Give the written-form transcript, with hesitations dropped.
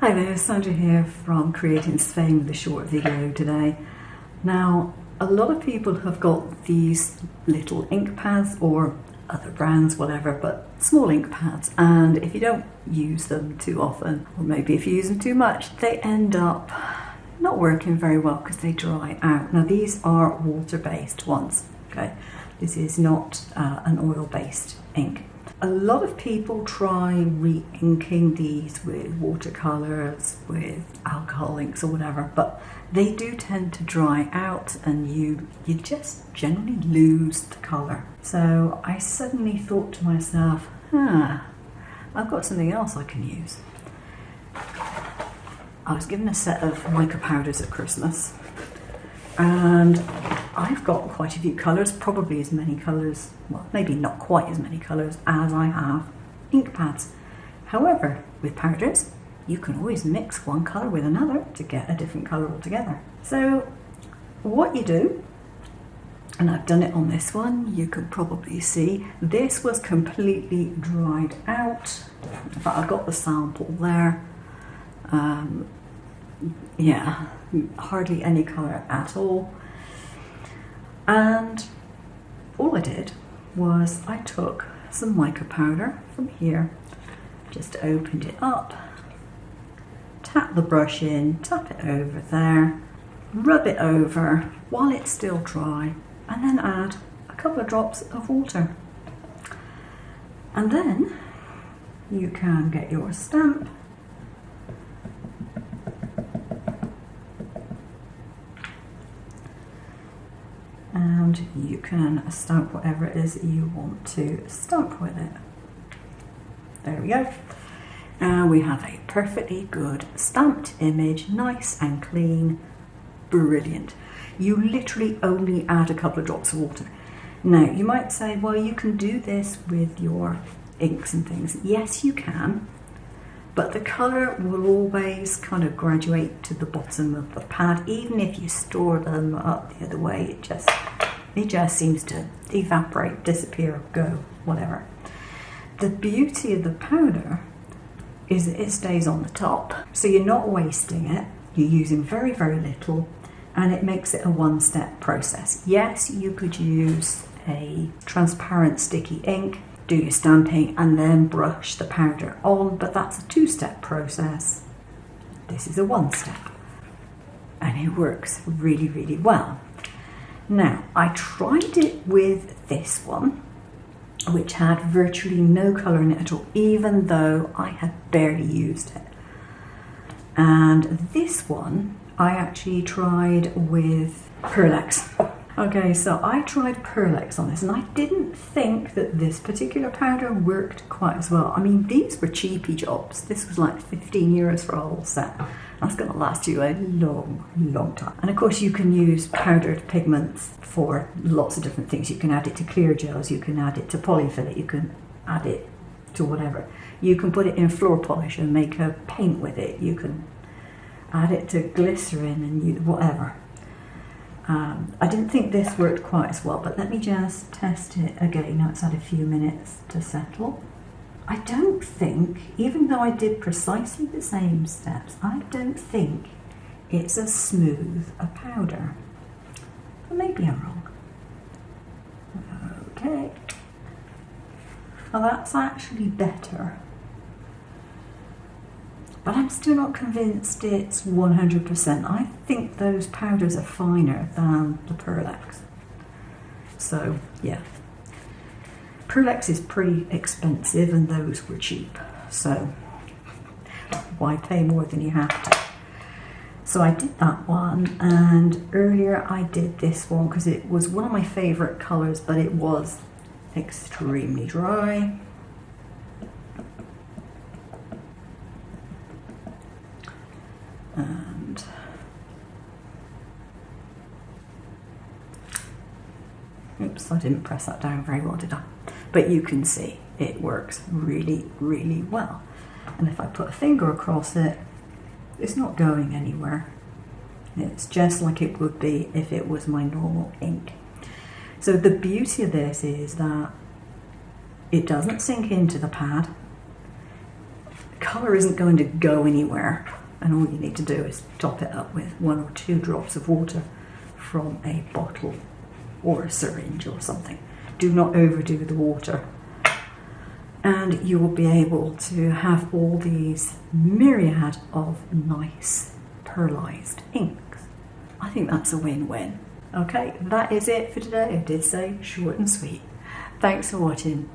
Hi there, Sandra here from Createinspain with a short video today. Now, a lot of people have got these little ink pads or other brands, whatever, but small ink pads, and if you don't use them too often, or maybe if you use them too much, they end up not working very well because they dry out. Now, these are water-based ones, okay? This is not an oil-based ink. A lot of people try re-inking these with watercolours, with alcohol inks or whatever, but they do tend to dry out and you just generally lose the colour. So I suddenly thought to myself, I've got something else I can use. I was given a set of mica powders at Christmas, and I've got quite a few colours, probably as many colours, well, maybe not quite as many colours as I have ink pads. However, with powders, you can always mix one colour with another to get a different colour altogether. So what you do, and I've done it on this one, you can probably see, this was completely dried out. In fact, I've got the sample there. Yeah, hardly any colour at all. And all I did was I took some mica powder from here, just opened it up, tap the brush in, tap it over there, rub it over while it's still dry, and then add a couple of drops of water. And then you can get your stamp. And you can stamp whatever it is you want to stamp with it. There we go. Now we have a perfectly good stamped image, nice and clean, brilliant. You literally only add a couple of drops of water. Now you might say, well, you can do this with your inks and things. Yes, you can, but the colour will always kind of graduate to the bottom of the pad, even if you store them up the other way. It just seems to evaporate, disappear, go, whatever. The beauty of the powder is that it stays on the top, so you're not wasting it, you're using very, very little, and it makes it a one-step process. Yes, you could use a transparent sticky ink, do your stamping, and then brush the powder on, but that's a two-step process. This is a one-step, and it works really, really well. Now, I tried it with this one, which had virtually no colour in it at all, even though I had barely used it. And this one, I actually tried with Pearl-Ex. Okay, so I tried Pearl-Ex on this, and I didn't think that this particular powder worked quite as well. I mean, these were cheapy jobs. This was like 15 euros for a whole set. That's going to last you a long, long time. And of course, you can use powdered pigments for lots of different things. You can add it to clear gels, you can add it to polyfill, you can add it to whatever. You can put it in floor polish and make a paint with it. You can add it to glycerin and whatever. I didn't think this worked quite as well, but let me just test it again. Now it's had a few minutes to settle. I don't think, even though I did precisely the same steps, I don't think it's as smooth a powder. But maybe I'm wrong. Okay. Well, that's actually better. But I'm still not convinced it's 100%. I think those powders are finer than the Pearl-Ex. So, yeah. Pearl-Ex is pretty expensive and those were cheap. So, why pay more than you have to? So I did that one, and earlier I did this one because it was one of my favourite colours, but it was extremely dry. And oops, I didn't press that down very well, did I? But you can see it works really, really well. And if I put a finger across it, it's not going anywhere. It's just like it would be if it was my normal ink. So the beauty of this is that it doesn't sink into the pad. colour isn't going to go anywhere, and all you need to do is top it up with 1 or 2 drops of water from a bottle or a syringe or something. Do not overdo the water, and you will be able to have all these myriad of nice pearlized inks. I think that's a win-win. Okay, that is it for today. I did say short and sweet. Thanks for watching.